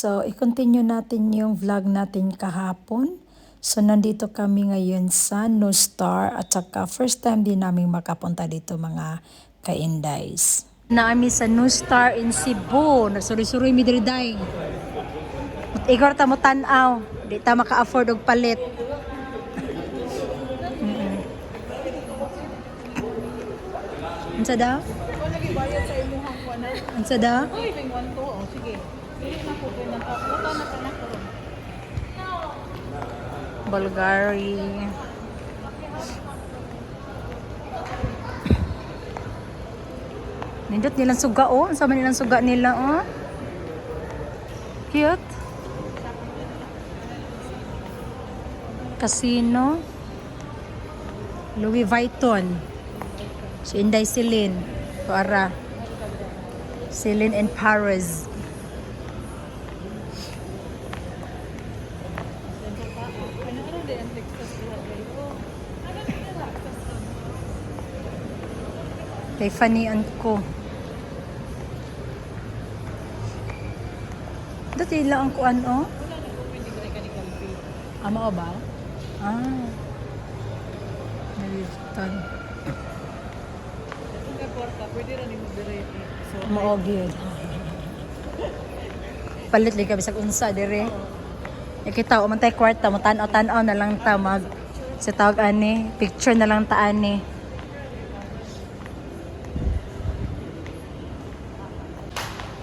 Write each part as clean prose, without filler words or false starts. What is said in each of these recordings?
So, i-continue natin yung vlog natin kahapon. So, nandito kami ngayon sa No Star at saka first time din namin makapunta dito mga ka-Indies. Naami sa No Star in Cebu. Nagsuri-suri mi diri day. Igor ta mo tan-aw. Di ta maka-afford og palit. Unsa daw? Bayad sa imuhang kuana. Unsa daw? Oy, bing 1 to. Oh, sige. Dili na ko kay nata. Wala na ka na ko. Bulgari. Nindot nilang suga oh. Ang sama nilang suga nila oh. Cute. Casino. Louis Vuitton. Si Inday Celine. Para. Celine in Paris. Ano di ang Texas diha kayo? Kay fanian ko. Dati lang ang kuan oh. Wala na ko pwede kay kanang fee. Amo ba? Ah. Nalitan. Kung ka kwarta, pwede ra nimo dire. So, Mao gyud. Palit li ka bisag unsa dire. Kita o man tay kwarta mo tan-aw na lang ta mag sa tawag ani, picture na lang ta ani.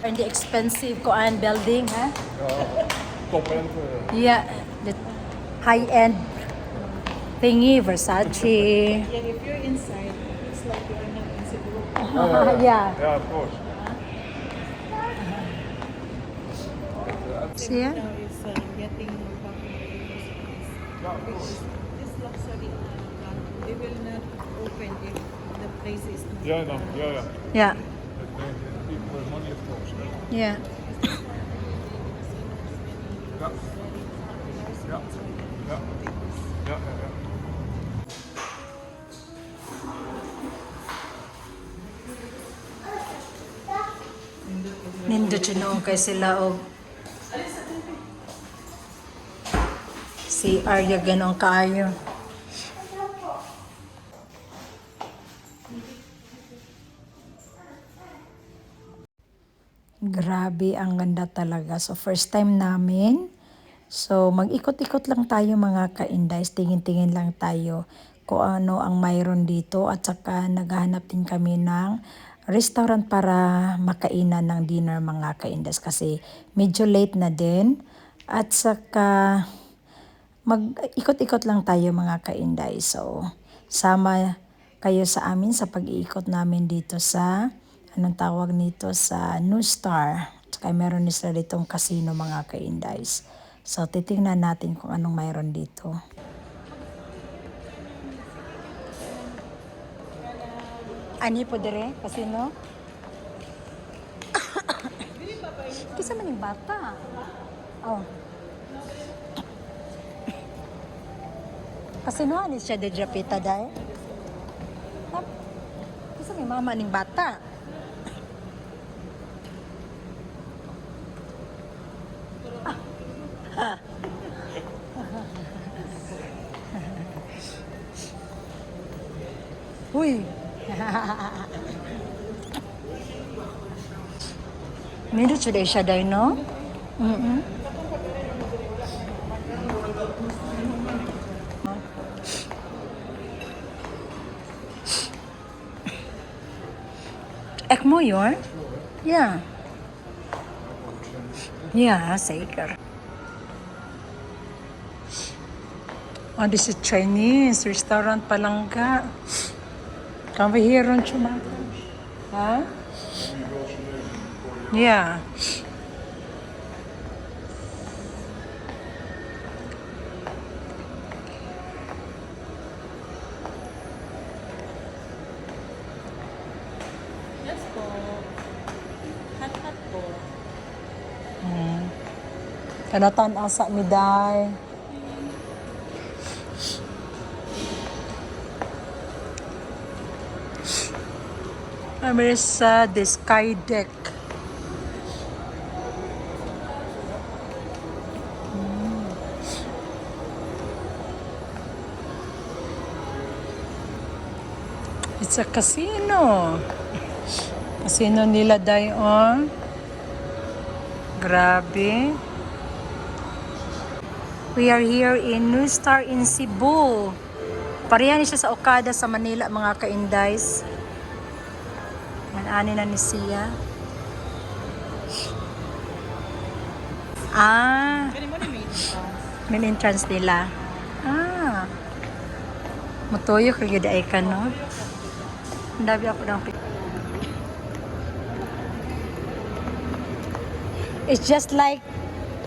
Hindi expensive ko an building ha. Toppen. Yeah, the high-end thingy, Versace. yeah, if you're inside, it's like you're not in Cebu. Yeah. Yeah, of course. See ya? Now is getting more popular. This luxury they will not open if the place is not. Yeah, no, yeah. Yeah. People with money, of course. Yeah. Yeah. Yeah. Yeah. Yeah. Yeah. Yeah. Nindot yun noong kay sila og si Arya ganong kaayo. Grabe, ang ganda talaga. So, first time namin. So, mag-ikot-ikot lang tayo mga ka-Indies. Tingin-tingin lang tayo kung ano ang mayroon dito. At saka, naghahanap din kami ng restaurant para makainan ng dinner mga ka-Indies. Kasi, medyo late na din. At saka, mag-ikot-ikot lang tayo mga ka-Indies. So, sama kayo sa amin sa pag-iikot namin dito sa anong tawag nito sa No Star. Saka meron din sila ditong casino mga ka-Indies. So titingnan natin kung anong mayroon dito. Ani po dire casino? Kisa man yung bata. Oh. Casino ani siya de Japita dai. Kisa may mama ning bata. Uy. Meron sudah siya dahil, no? Ek mo yun? Yeah. Yeah, zeker. Oh, this is Chinese restaurant Palangga. Kan we hier rondje maken? Huh? Yeah. Yes po. Hat po. Kanatan asa miday. There's the sky deck. It's a casino. Casino nila dayon. Grabe. We are here in New Star in Cebu. Pareha ni siya sa Okada sa Manila, mga ka-Indies. Manani na ni siya. Ah, Kani mo ni main main entrance nila. Ah. Matuyo ka gyud ay ka no. Dabi ako ng It's just like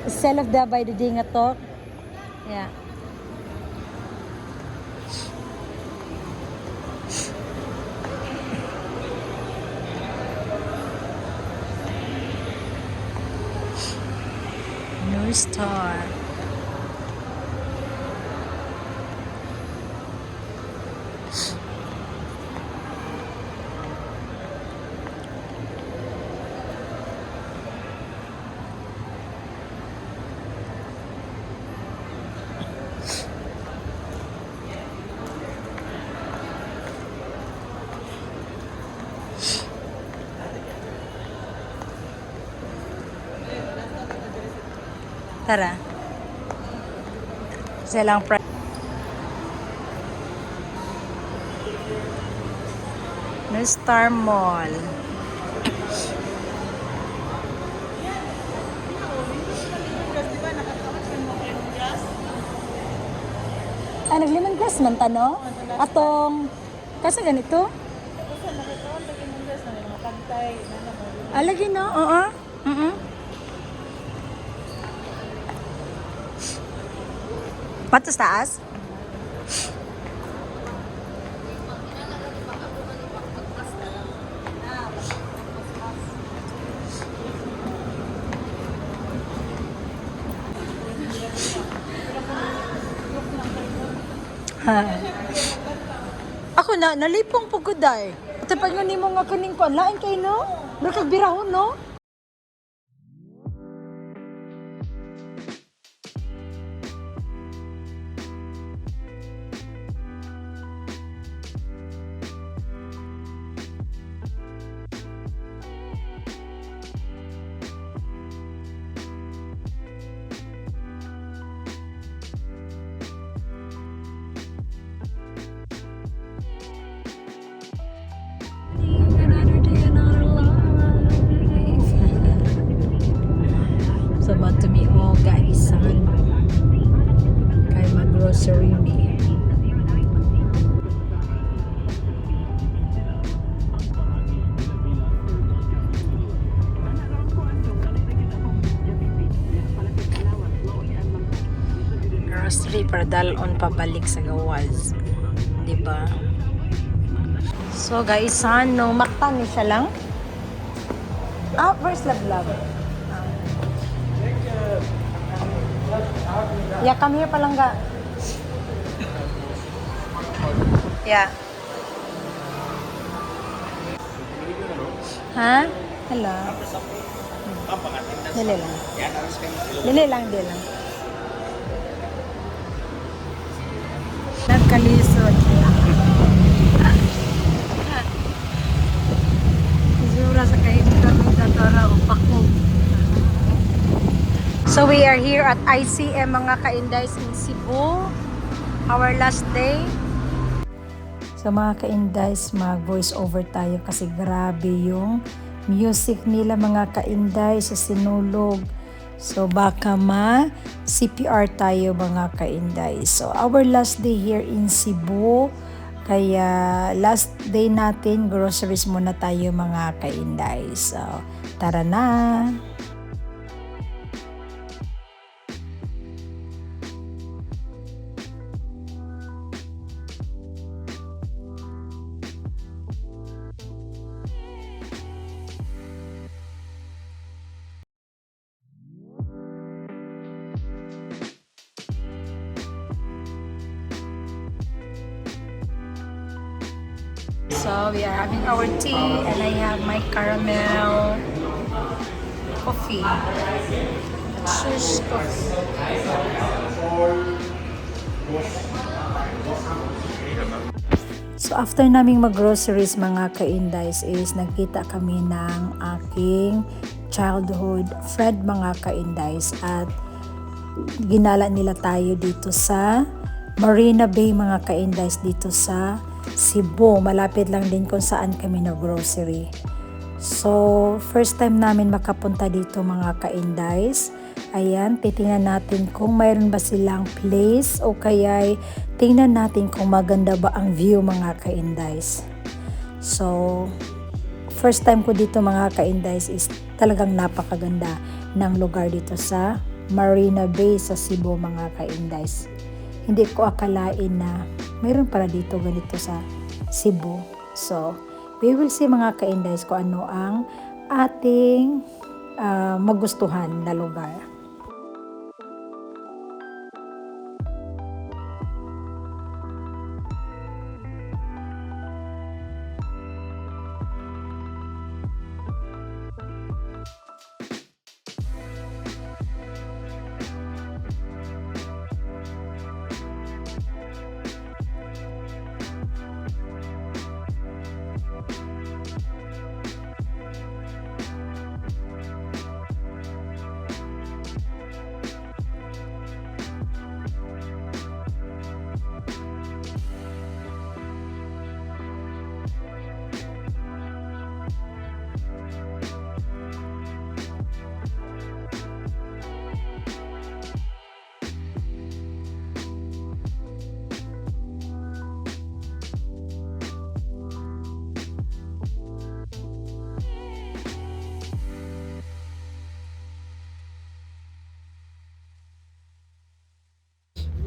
Cell of the by the Dingatok. Yeah. New Star. Tara. Silang New Star Mall. Ah, nag-lemongrass man tano? Atong, kasi ganito? Ah, lagi no? Oo. Patos taas? Ha. Ako na nalipong puguday. Ito pa nga nimo nga kuning kuan lain kay no? Bro kag birahon no? Another day, another life. So, about to meet all guys. Kay mag-grocery me. Grocery para dalon pabalik sa gawas. Diba? So guys, no, maktan ni siya lang. Ah, first love. Yeah, come here palangga. Yeah. Ha? Hello. Dili lang. Dili lang. Nagkalisod. Zura sa kahimutan ng tatara o pakog. So we are here at ICM mga ka-Indies in Cebu. Our last day. So mga ka-Indies, mag-voice over tayo kasi grabe yung music nila mga ka-Indies sa sinulog. So baka CPR tayo mga ka-Indies. So our last day here in Cebu. Kaya last day natin, groceries muna tayo mga ka-Indies. So tara na! So we are having our tea and I have my caramel coffee. Swiss coffee. So So after naming mag-groceries mga ka-Indies is nagkita kami ng aking childhood friend mga ka-Indies at ginala nila tayo dito sa Marina Bay mga ka-Indies dito sa Cebu. Malapit lang din kung saan kami nag-grocery. So first time namin makapunta dito mga ka-Indies. Ayan, titingnan natin kung mayroon ba silang place o kaya tingnan natin kung maganda ba ang view mga ka-Indies. So, first time ko dito mga ka-Indies is talagang napakaganda ng lugar dito sa Marina Bay sa Cebu mga ka-Indies. Hindi ko akalain na mayroon pala dito ganito sa Cebu. So, we will see mga ka-Indies kung ano ang ating magustuhan na lugar.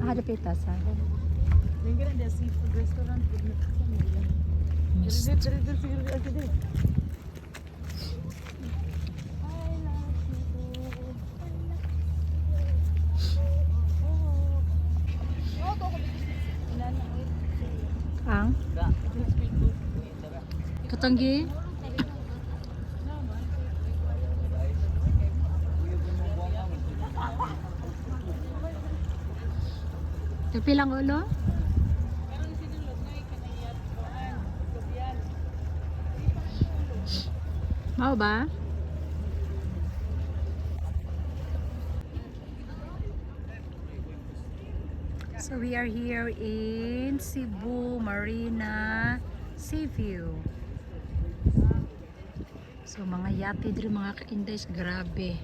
Ada pitasan. Tinggal ada seafood restaurant pun nak sana dia. Dari siguro aja deh. Ang katanggi. Pilang ulo? Mau ba? So we are here in Cebu Marina Seaview. So mga yate dito mga ka-Indies, grabe.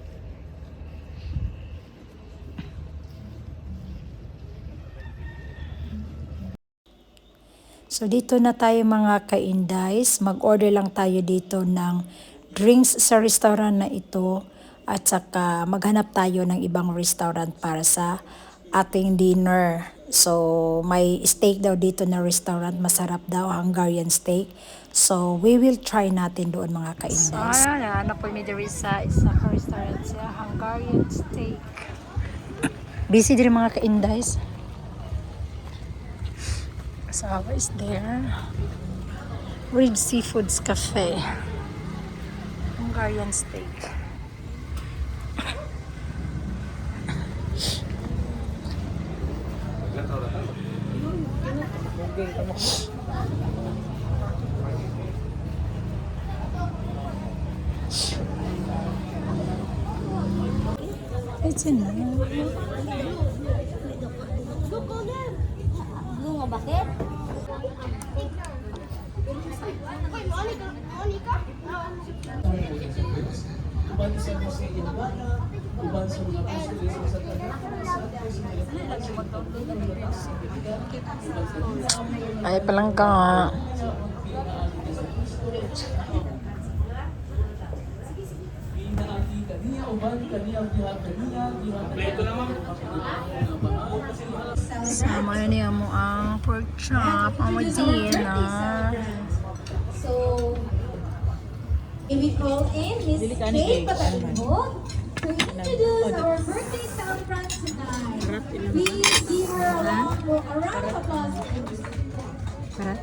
So dito na tayo mga ka-Indies, mag-order lang tayo dito ng drinks sa restaurant na ito at saka maghanap tayo ng ibang restaurant para sa ating dinner. So may steak daw dito na restaurant, masarap daw, Hungarian steak. So we will try natin doon mga ka-Indies. So ayan, po mi diri sa isa ka restaurant siya, Hungarian steak. Busy din mga ka-Indies. So is there Ridge Seafoods Cafe, Hungarian steak. It's enough. Bakit? Ay palangka. Sama na niya mo ang pork chop, ang dinner. So, if we call in Miss Kate Patalingog to introduce our birthday celebrant tonight. Please give her a round of applause. Para?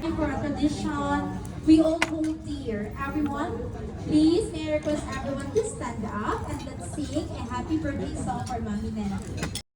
And for a tradition, we all hold dear. Everyone, please may I request everyone to stand up and let's sing a happy birthday song for Mami Nena.